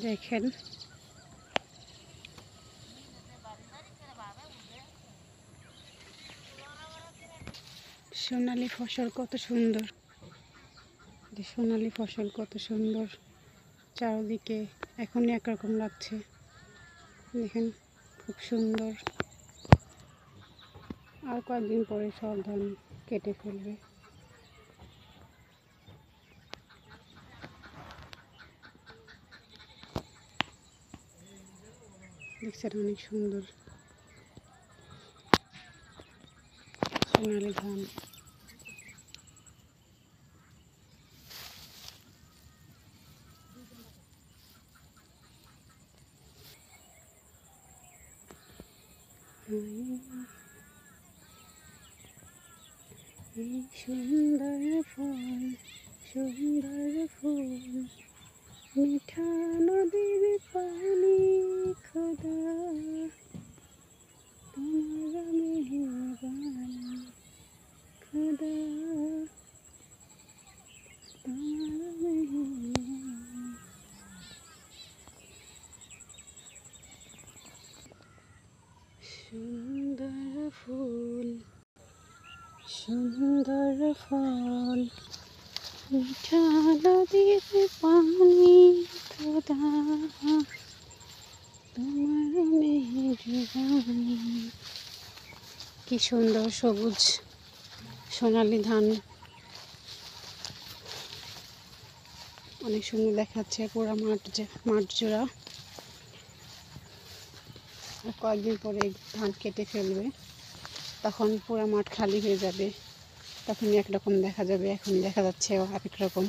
দেখেন সোনালী ফসল কত সুন্দর, সোনালী ফসল কত সুন্দর চারদিকে। এখনই একরকম লাগছে, দেখেন খুব সুন্দর। আর কয়েকদিন পরে সব ধান কেটে ফেলবে। দেখছেন অনেক সুন্দর সোনালী ধান। এই সুন্দর ফল, সুন্দর ফুল, মিঠা নদীর পানি, খোদা তোমার মেহেরবানি, খোদা তোমার মেহেরবানি। সুন্দর ফুল, সুন্দর ফল, মিঠা নদীর পানি, খোদা তোমার মেহেরবানি। কি সুন্দর সবুজ সোনালী ধান, অনেক সুন্দর দেখাচ্ছে পুরা মাঠ জোড়া। আর কয়েকদিন পরে ধান কেটে ফেলবে, তখন পুরা মাঠ খালি হয়ে যাবে, তখন একরকম দেখা যাবে। এখন দেখা যাচ্ছে আরেক রকম।